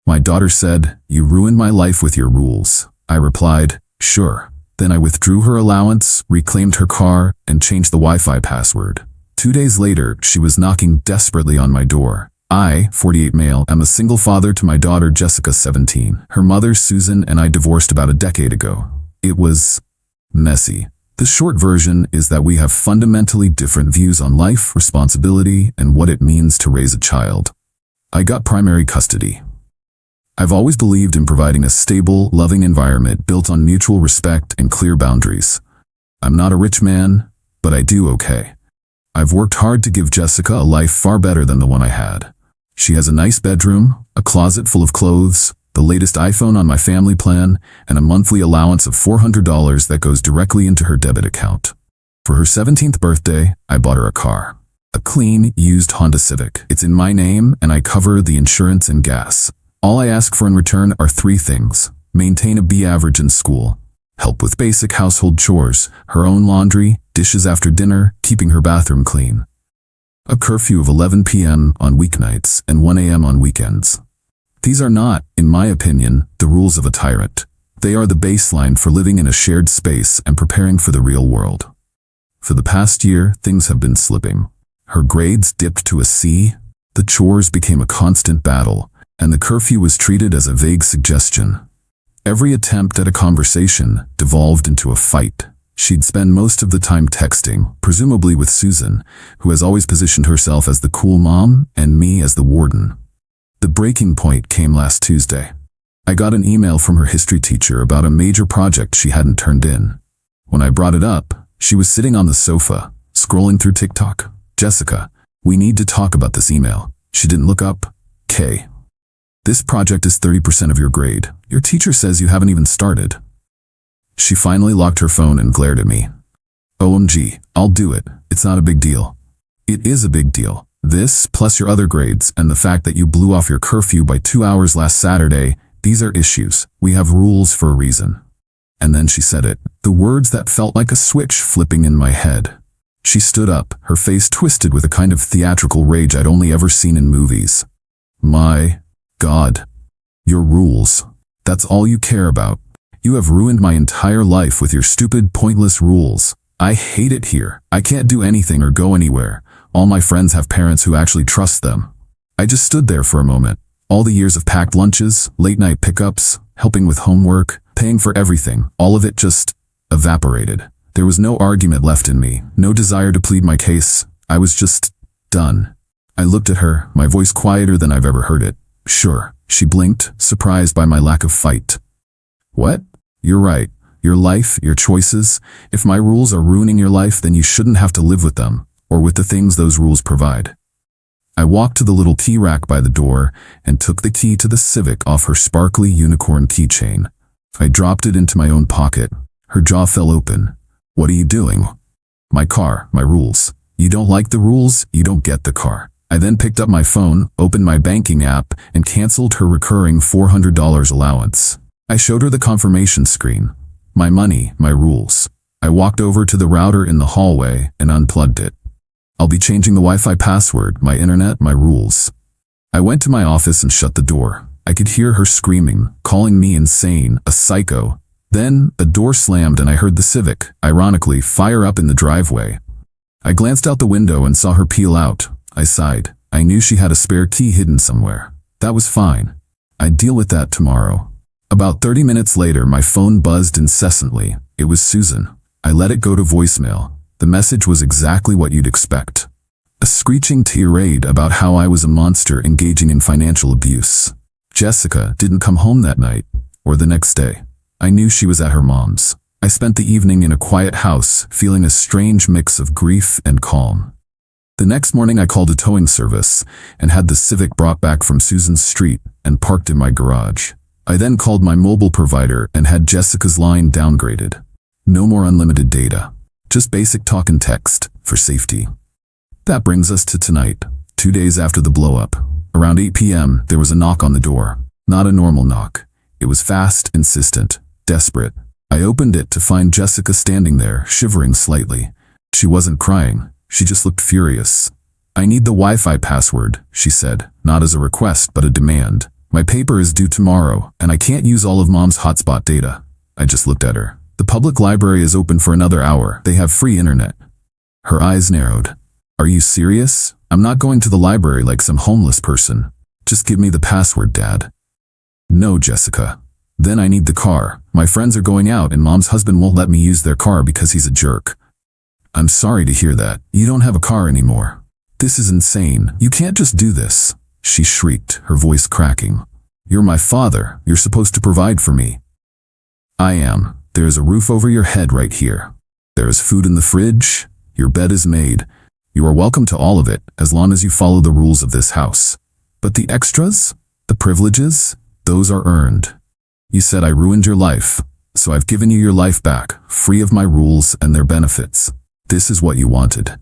My daughter said, "You ruined my life with your rules." I replied, "Sure." Then I withdrew her allowance, reclaimed her car, and changed the Wi-Fi password. 2 days later, she was knocking desperately on my door. I, 48 male, am a single father to my daughter Jessica, 17. Her mother, Susan, and I divorced about a decade ago. It was messy. The short version is that we have fundamentally different views on life, responsibility, and what it means to raise a child. I got primary custody. I've always believed in providing a stable, loving environment built on mutual respect and clear boundaries. I'm not a rich man, but I do okay. I've worked hard to give Jessica a life far better than the one I had. She has a nice bedroom, a closet full of clothes, the latest iPhone on my family plan, and a monthly allowance of $400 that goes directly into her debit account. For her 17th birthday, I bought her a car. A clean, used Honda Civic. It's in my name, and I cover the insurance and gas. All I ask for in return are 3 things. Maintain a B average in school. Help with basic household chores, her own laundry, dishes after dinner, keeping her bathroom clean. A curfew of 11 p.m. on weeknights and 1 a.m. on weekends. These are not, in my opinion, the rules of a tyrant. They are the baseline for living in a shared space and preparing for the real world. For the past year, things have been slipping. Her grades dipped to a C, the chores became a constant battle, and the curfew was treated as a vague suggestion. Every attempt at a conversation devolved into a fight. She'd spend most of the time texting, presumably with Susan, who has always positioned herself as the cool mom and me as the warden. The breaking point came last Tuesday. I got an email from her history teacher about a major project she hadn't turned in. When I brought it up, she was sitting on the sofa, scrolling through TikTok. "Jessica, we need to talk about this email." She didn't look up. "K. This project is 30% of your grade. Your teacher says you haven't even started." She finally locked her phone and glared at me. "OMG, I'll do it. It's not a big deal." "It is a big deal. This, plus your other grades, and the fact that you blew off your curfew by 2 hours last Saturday, these are issues. We have rules for a reason." And then she said it, the words that felt like a switch flipping in my head. She stood up, her face twisted with a kind of theatrical rage I'd only ever seen in movies. "My God. Your rules. That's all you care about. You have ruined my entire life with your stupid, pointless rules. I hate it here. I can't do anything or go anywhere. All my friends have parents who actually trust them." I just stood there for a moment. All the years of packed lunches, late-night pickups, helping with homework, paying for everything, all of it just evaporated. There was no argument left in me, no desire to plead my case. I was just done. I looked at her, my voice quieter than I've ever heard it. "Sure." She blinked, surprised by my lack of fight. "What? You're right. Your life, your choices. If my rules are ruining your life, then you shouldn't have to live with them, or with the things those rules provide." I walked to the little key rack by the door and took the key to the Civic off her sparkly unicorn keychain. I dropped it into my own pocket. Her jaw fell open. "What are you doing?" "My car, my rules. You don't like the rules, you don't get the car." I then picked up my phone, opened my banking app, and canceled her recurring $400 allowance. I showed her the confirmation screen. My money, my rules. I walked over to the router in the hallway and unplugged it. "I'll be changing the Wi-Fi password, my internet, my rules." I went to my office and shut the door. I could hear her screaming, calling me insane, a psycho. Then, a door slammed and I heard the Civic, ironically, fire up in the driveway. I glanced out the window and saw her peel out. I sighed. I knew she had a spare key hidden somewhere. That was fine. I'd deal with that tomorrow. About 30 minutes later, my phone buzzed incessantly. It was Susan. I let it go to voicemail. The message was exactly what you'd expect. A screeching tirade about how I was a monster engaging in financial abuse. Jessica didn't come home that night, or the next day. I knew she was at her mom's. I spent the evening in a quiet house, feeling a strange mix of grief and calm. The next morning I called a towing service and had the Civic brought back from Susan's street and parked in my garage. I then called my mobile provider and had Jessica's line downgraded. No more unlimited data. Just basic talk and text, for safety. That brings us to tonight, 2 days after the blow-up. Around 8 p.m., there was a knock on the door. Not a normal knock. It was fast, insistent, desperate. I opened it to find Jessica standing there, shivering slightly. She wasn't crying. She just looked furious. "I need the Wi-Fi password," she said, not as a request but a demand. My paper is due tomorrow, and I can't use all of Mom's hotspot data. I just looked at her. The public library is open for another hour. They have free internet. Her eyes narrowed. Are you serious? I'm not going to the library like some homeless person. Just give me the password, Dad. No, Jessica. Then I need the car. My friends are going out and Mom's husband won't let me use their car because he's a jerk. I'm sorry to hear that. You don't have a car anymore. This is insane. You can't just do this. She shrieked, her voice cracking. You're my father. You're supposed to provide for me. I am. There is a roof over your head right here. There is food in the fridge. Your bed is made. You are welcome to all of it as long as you follow the rules of this house. But the extras, the privileges, those are earned. You said I ruined your life, so I've given you your life back, free of my rules and their benefits. This is what you wanted.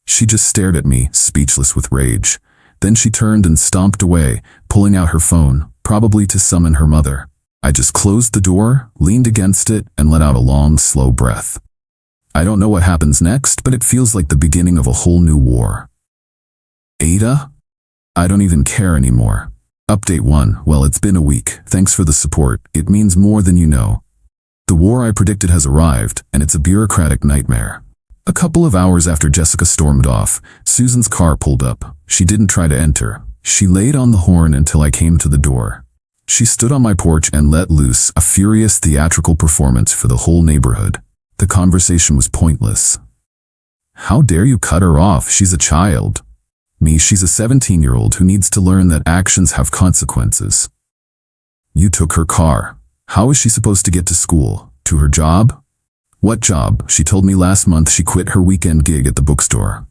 She just stared at me, speechless with rage. Then she turned and stomped away, pulling out her phone, probably to summon her mother. I just closed the door, leaned against it, and let out a long, slow breath. I don't know what happens next, but it feels like the beginning of a whole new war. Ada? I don't even care anymore. Update 1. Well, it's been a week. Thanks for the support. It means more than you know. The war I predicted has arrived, and it's a bureaucratic nightmare. A couple of hours after Jessica stormed off, Susan's car pulled up. She didn't try to enter. She laid on the horn until I came to the door. She stood on my porch and let loose a furious theatrical performance for the whole neighborhood. The conversation was pointless. How dare you cut her off? She's a child. Me, she's a 17-year-old who needs to learn that actions have consequences. You took her car. How is she supposed to get to school? To her job? What job? She told me last month she quit her weekend gig at the bookstore.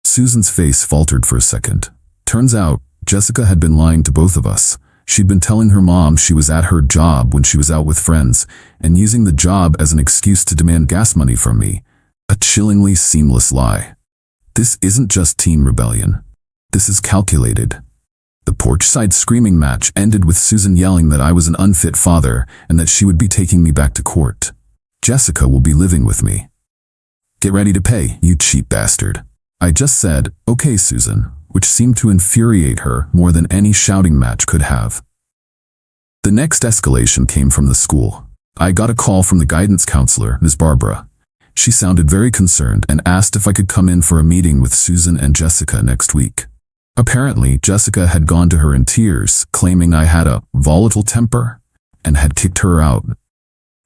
Susan's face faltered for a second. Turns out, Jessica had been lying to both of us. She'd been telling her mom she was at her job when she was out with friends, and using the job as an excuse to demand gas money from me. A chillingly seamless lie. This isn't just teen rebellion. This is calculated. The porch-side screaming match ended with Susan yelling that I was an unfit father and that she would be taking me back to court. Jessica will be living with me. Get ready to pay, you cheap bastard. I just said, okay, Susan, which seemed to infuriate her more than any shouting match could have. The next escalation came from the school. I got a call from the guidance counselor, Ms. Barbara. She sounded very concerned and asked if I could come in for a meeting with Susan and Jessica next week. Apparently, Jessica had gone to her in tears, claiming I had a volatile temper and had kicked her out.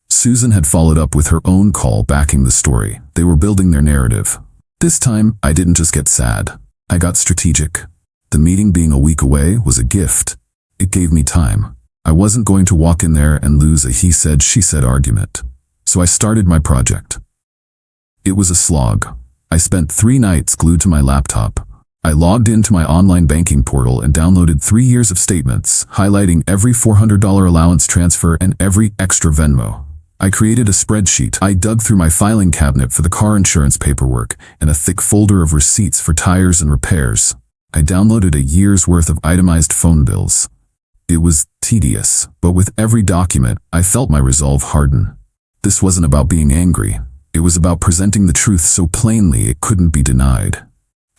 Susan had followed up with her own call backing the story. They were building their narrative. This time, I didn't just get sad. I got strategic. The meeting being a week away was a gift. It gave me time. I wasn't going to walk in there and lose a he said, she said argument. So I started my project. It was a slog. I spent 3 nights glued to my laptop. I logged into my online banking portal and downloaded 3 years of statements, highlighting every $400 allowance transfer and every extra Venmo. I created a spreadsheet. I dug through my filing cabinet for the car insurance paperwork and a thick folder of receipts for tires and repairs. I downloaded a year's worth of itemized phone bills. It was tedious, but with every document, I felt my resolve harden. This wasn't about being angry. It was about presenting the truth so plainly it couldn't be denied.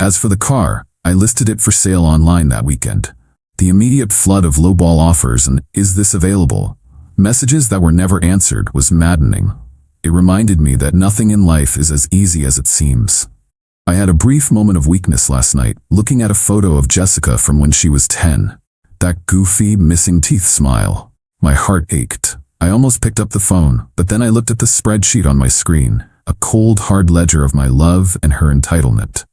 As for the car, I listed it for sale online that weekend. The immediate flood of lowball offers and "is this available?" messages that were never answered was maddening. It reminded me that nothing in life is as easy as it seems. I had a brief moment of weakness last night, looking at a photo of Jessica from when she was 10. That goofy, missing teeth smile. My heart ached. I almost picked up the phone, but then I looked at the spreadsheet on my screen, a cold, hard ledger of my love and her entitlement.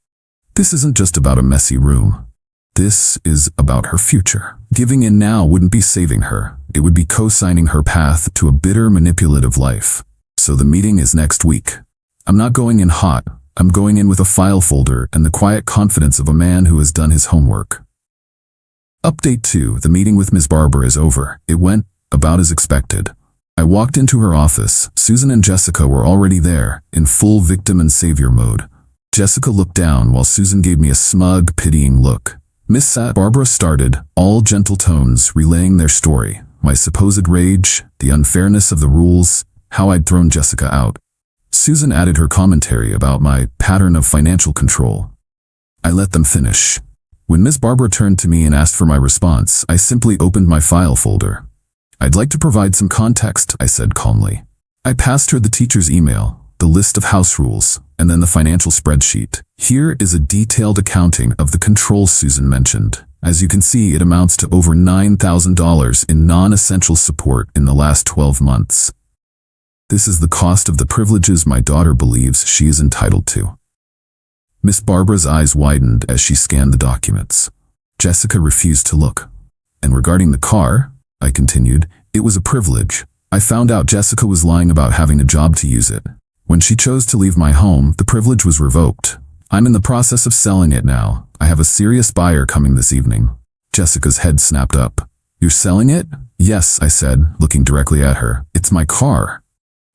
This isn't just about a messy room. This is about her future. Giving in now wouldn't be saving her. It would be co-signing her path to a bitter, manipulative life. So the meeting is next week. I'm not going in hot. I'm going in with a file folder and the quiet confidence of a man who has done his homework. Update 2. The meeting with Ms. Barbara is over. It went about as expected. I walked into her office. Susan and Jessica were already there, in full victim and savior mode. Jessica looked down while Susan gave me a smug, pitying look. Miss Barbara started, all gentle tones, relaying their story. My supposed rage, the unfairness of the rules, how I'd thrown Jessica out. Susan added her commentary about my pattern of financial control. I let them finish. When Miss Barbara turned to me and asked for my response, I simply opened my file folder. "I'd like to provide some context," I said calmly. I passed her the teacher's email, the list of house rules, and then the financial spreadsheet. "Here is a detailed accounting of the controls Susan mentioned. As you can see, it amounts to over $9,000 in non-essential support in the last 12 months. This is the cost of the privileges my daughter believes she is entitled to." Miss Barbara's eyes widened as she scanned the documents. Jessica refused to look. "And regarding the car," I continued, "it was a privilege. I found out Jessica was lying about having a job to use it. When she chose to leave my home, the privilege was revoked. I'm in the process of selling it now. I have a serious buyer coming this evening." Jessica's head snapped up. "You're selling it?" "Yes," I said, looking directly at her. "It's my car."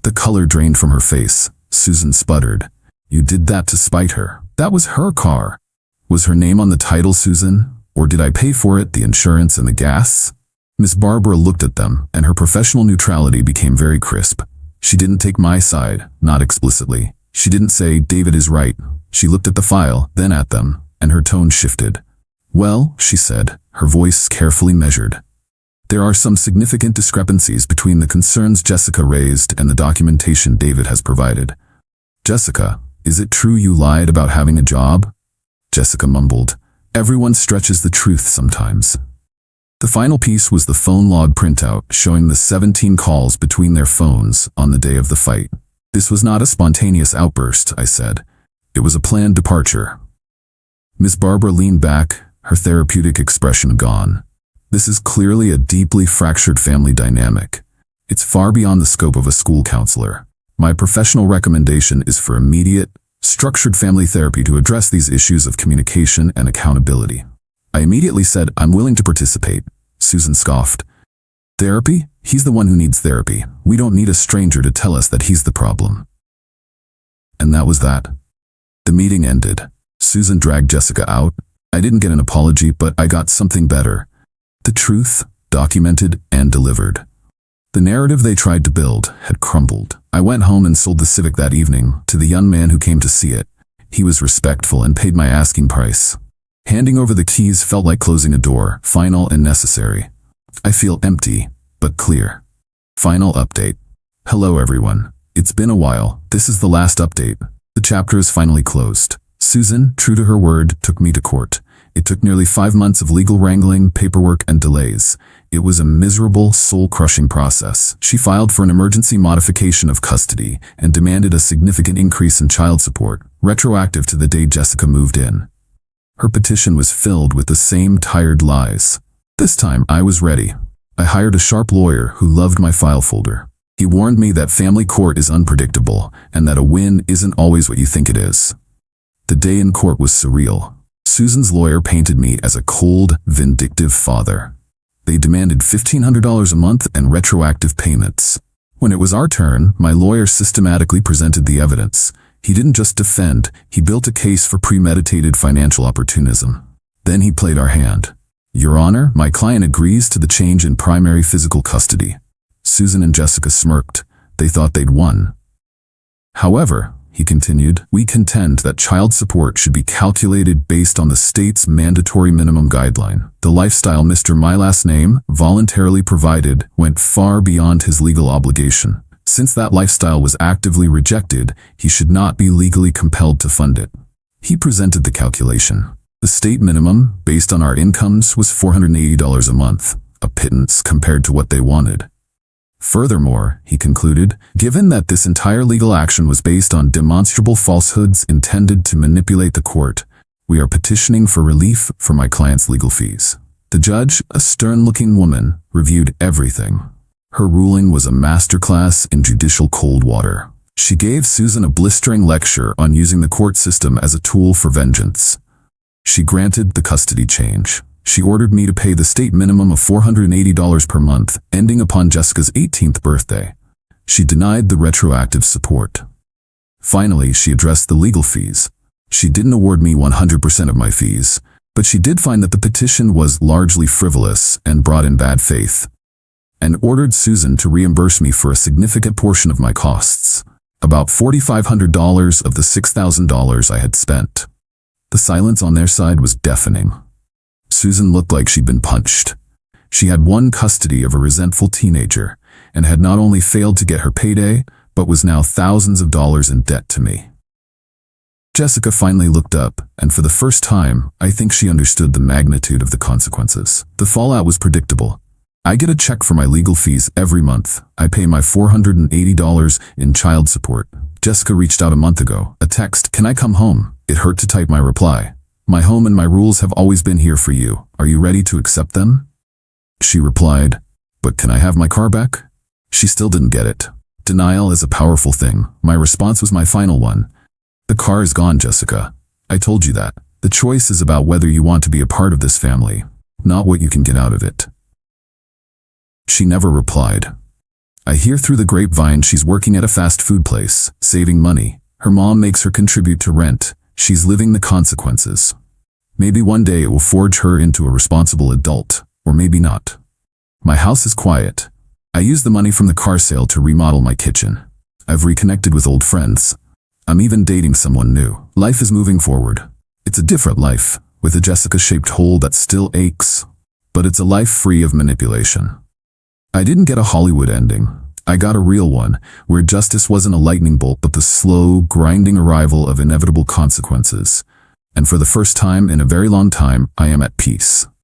The color drained from her face. Susan sputtered. "You did that to spite her. That was her car." "Was her name on the title, Susan? Or did I pay for it, the insurance and the gas?" Miss Barbara looked at them, and her professional neutrality became very crisp. She didn't take my side, not explicitly. She didn't say, "David is right." She looked at the file, then at them, and her tone shifted. "Well," she said, her voice carefully measured, "there are some significant discrepancies between the concerns Jessica raised and the documentation David has provided." "Jessica, is it true you lied about having a job?" Jessica mumbled. "Everyone stretches the truth sometimes." The final piece was the phone log printout showing the 17 calls between their phones on the day of the fight. "This was not a spontaneous outburst," I said. "It was a planned departure." Miss Barbara leaned back, her therapeutic expression gone. "This is clearly a deeply fractured family dynamic. It's far beyond the scope of a school counselor. My professional recommendation is for immediate, structured family therapy to address these issues of communication and accountability." I immediately said, "I'm willing to participate." Susan scoffed. "Therapy? He's the one who needs therapy. We don't need a stranger to tell us that he's the problem." And that was that. The meeting ended. Susan dragged Jessica out. I didn't get an apology, but I got something better. The truth, documented and delivered. The narrative they tried to build had crumbled. I went home and sold the Civic that evening to the young man who came to see it. He was respectful and paid my asking price. Handing over the keys felt like closing a door, final and necessary. I feel empty, but clear. Final update. Hello everyone. It's been a while. This is the last update. The chapter is finally closed. Susan, true to her word, took me to court. It took nearly 5 months of legal wrangling, paperwork, and delays. It was a miserable, soul-crushing process. She filed for an emergency modification of custody and demanded a significant increase in child support, retroactive to the day Jessica moved in. Her petition was filled with the same tired lies. This time, I was ready. I hired a sharp lawyer who loved my file folder. He warned me that family court is unpredictable and that a win isn't always what you think it is. The day in court was surreal. Susan's lawyer painted me as a cold, vindictive father. They demanded $1,500 a month and retroactive payments. When it was our turn, my lawyer systematically presented the evidence. He didn't just defend, he built a case for premeditated financial opportunism. Then he played our hand. "Your Honor, my client agrees to the change in primary physical custody." Susan and Jessica smirked. They thought they'd won. "However," he continued, "we contend that child support should be calculated based on the state's mandatory minimum guideline. The lifestyle Mr. My Last Name voluntarily provided went far beyond his legal obligation. Since that lifestyle was actively rejected, he should not be legally compelled to fund it." He presented the calculation. The state minimum, based on our incomes, was $480 a month, a pittance compared to what they wanted. Furthermore, he concluded, given that this entire legal action was based on demonstrable falsehoods intended to manipulate the court, we are petitioning for relief for my client's legal fees. The judge, a stern-looking woman, reviewed everything. Her ruling was a masterclass in judicial cold water. She gave Susan a blistering lecture on using the court system as a tool for vengeance. She granted the custody change. She ordered me to pay the state minimum of $480 per month, ending upon Jessica's 18th birthday. She denied the retroactive support. Finally, she addressed the legal fees. She didn't award me 100% of my fees, but she did find that the petition was largely frivolous and brought in bad faith, and ordered Susan to reimburse me for a significant portion of my costs, about $4,500 of the $6,000 I had spent. The silence on their side was deafening. Susan looked like she'd been punched. She had won custody of a resentful teenager and had not only failed to get her payday, but was now thousands of dollars in debt to me. Jessica finally looked up, and for the first time, I think she understood the magnitude of the consequences. The fallout was predictable. I get a check for my legal fees every month. I pay my $480 in child support. Jessica reached out a month ago. A text, "Can I come home?" It hurt to type my reply. "My home and my rules have always been here for you. Are you ready to accept them?" She replied, "But can I have my car back?" She still didn't get it. Denial is a powerful thing. My response was my final one. "The car is gone, Jessica. I told you that. The choice is about whether you want to be a part of this family, not what you can get out of it." She never replied. I hear through the grapevine she's working at a fast food place, saving money. Her mom makes her contribute to rent. She's living the consequences. Maybe one day it will forge her into a responsible adult, or maybe not. My house is quiet. I use the money from the car sale to remodel my kitchen. I've reconnected with old friends. I'm even dating someone new. Life is moving forward. It's a different life, with a Jessica-shaped hole that still aches, but it's a life free of manipulation. I didn't get a Hollywood ending. I got a real one, where justice wasn't a lightning bolt but the slow, grinding arrival of inevitable consequences. And for the first time in a very long time, I am at peace.